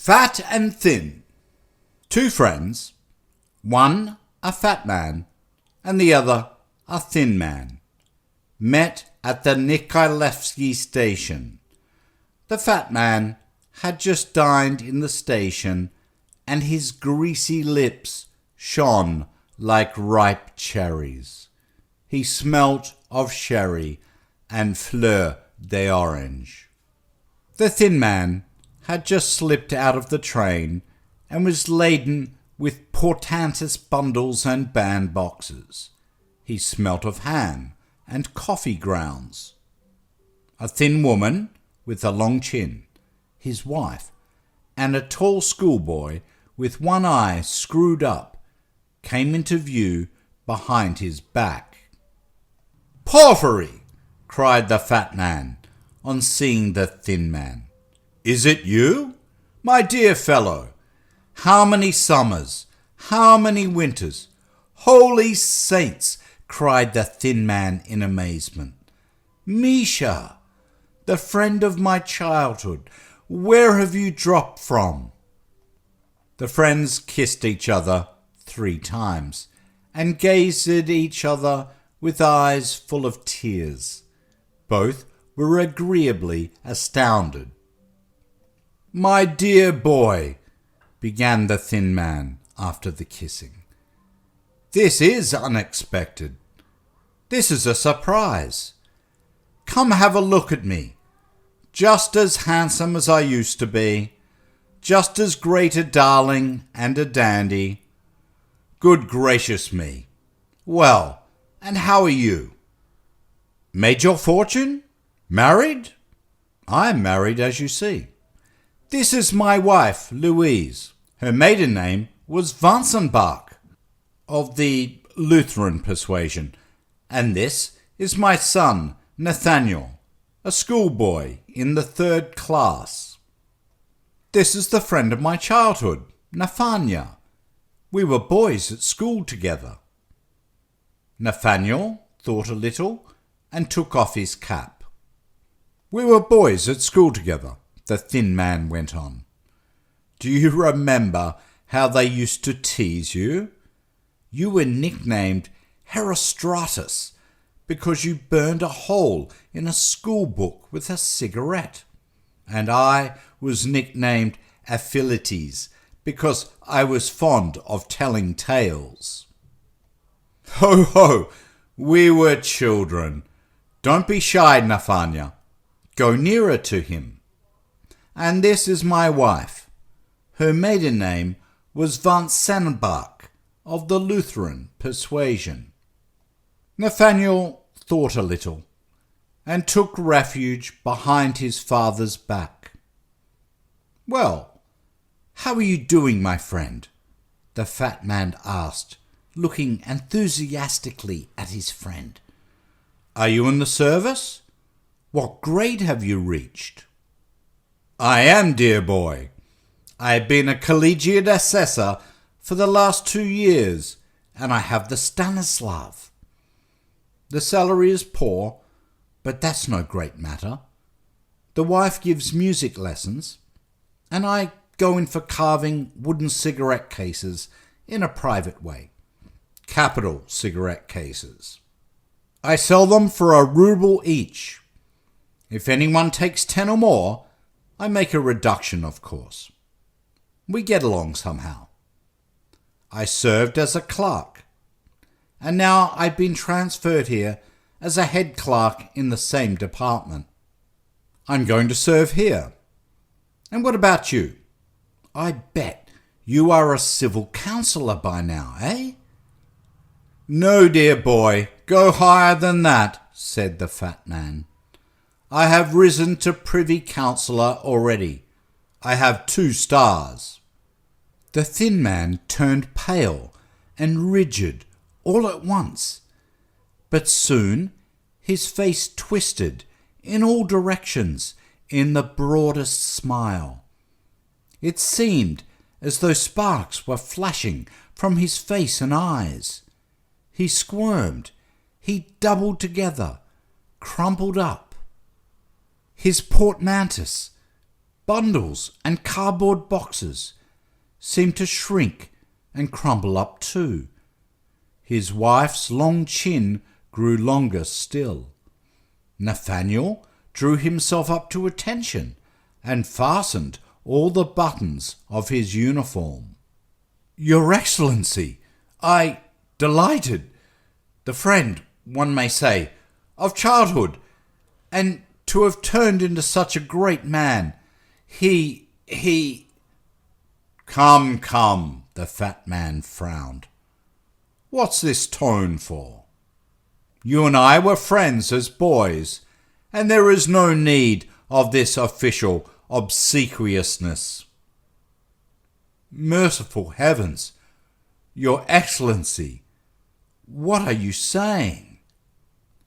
Fat and thin. Two friends, one a fat man and the other a thin man, met at the Nikolaevsky station. The fat man had just dined in the station, and his greasy lips shone like ripe cherries. He smelt of sherry and fleur d'orange. The thin man had just slipped out of the train and was laden with portmanteaus bundles and bandboxes. He smelt of ham and coffee grounds. A thin woman with a long chin, his wife, and a tall schoolboy with one eye screwed up came into view behind his back. "Porfiry!" cried the fat man on seeing the thin man. "Is it you? My dear fellow, how many summers, how many winters? Holy saints!" cried the thin man in amazement. "Misha, the friend of my childhood, where have you dropped from?" The friends kissed each other 3 times and gazed at each other with eyes full of tears. Both were agreeably astounded. "My dear boy," began the thin man after the kissing, "this is unexpected. This is a surprise. Come have a look at me. Just as handsome as I used to be, just as great a darling and a dandy. Good gracious me. Well, and how are you? Made your fortune? Married? I am married, as you see. This is my wife, Louise. Her maiden name was Vansenbach, of the Lutheran persuasion, and this is my son, Nathaniel, a schoolboy in the 3rd class. This is the friend of my childhood, Nathania. We were boys at school together." Nathaniel thought a little and took off his cap. "We were boys at school together," the thin man went on. "Do you remember how they used to tease you? You were nicknamed Herostratus because you burned a hole in a school book with a cigarette. And I was nicknamed Aphiletes because I was fond of telling tales." "Ho, ho, we were children. Don't be shy, Nathania. Go nearer to him. And this is my wife. Her maiden name was Vansenbach, of the Lutheran persuasion." Nathaniel thought a little and took refuge behind his father's back. "Well, how are you doing, my friend?" the fat man asked, looking enthusiastically at his friend. "Are you in the service? What grade have you reached?" "I am, dear boy. I have been a collegiate assessor for the last 2 years, and I have the Stanislav. The salary is poor, but that's no great matter. The wife gives music lessons, and I go in for carving wooden cigarette cases in a private way. Capital cigarette cases. I sell them for a ruble each. If anyone takes 10 or more, I make a reduction, of course. We get along somehow. I served as a clerk, and now I've been transferred here as a head clerk in the same department. I'm going to serve here. And what about you? I bet you are a civil councillor by now, eh?" "No, dear boy, go higher than that," said the fat man. "I have risen to privy councillor already. I have 2 stars. The thin man turned pale and rigid all at once, but soon his face twisted in all directions in the broadest smile. It seemed as though sparks were flashing from his face and eyes. He squirmed, he doubled together, crumpled up. His portmanteaus bundles and cardboard boxes seemed to shrink and crumble up too. His wife's long chin grew longer still. Nathaniel drew himself up to attention and fastened all the buttons of his uniform. "Your Excellency, delighted, the friend, one may say, of childhood, and to have turned into such a great man. He... Come, the fat man frowned. What's this tone for? You and I were friends as boys, and there is no need of this official obsequiousness." "Merciful heavens, Your Excellency, what are you saying?"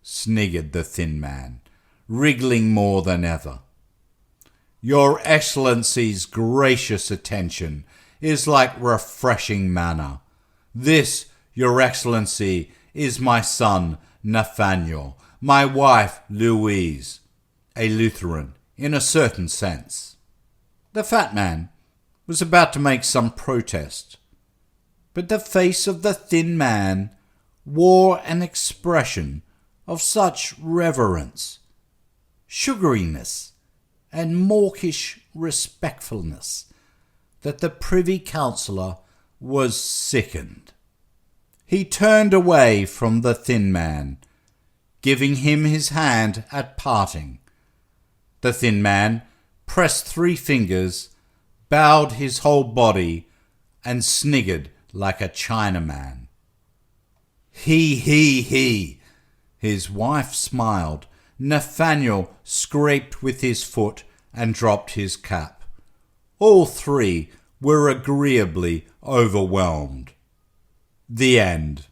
sniggered the thin man, wriggling more than ever. "Your Excellency's gracious attention is like refreshing manna. This, Your Excellency, is my son Nathaniel, my wife Louise, a Lutheran in a certain sense." The fat man was about to make some protest, but the face of the thin man wore an expression of such reverence, sugariness, and mawkish respectfulness that the Privy Councillor was sickened. He turned away from the thin man, giving him his hand at parting. The thin man pressed 3 fingers, bowed his whole body, and sniggered like a Chinaman. He. His wife smiled. Nathaniel scraped with his foot and dropped his cap. All 3 were agreeably overwhelmed. The end.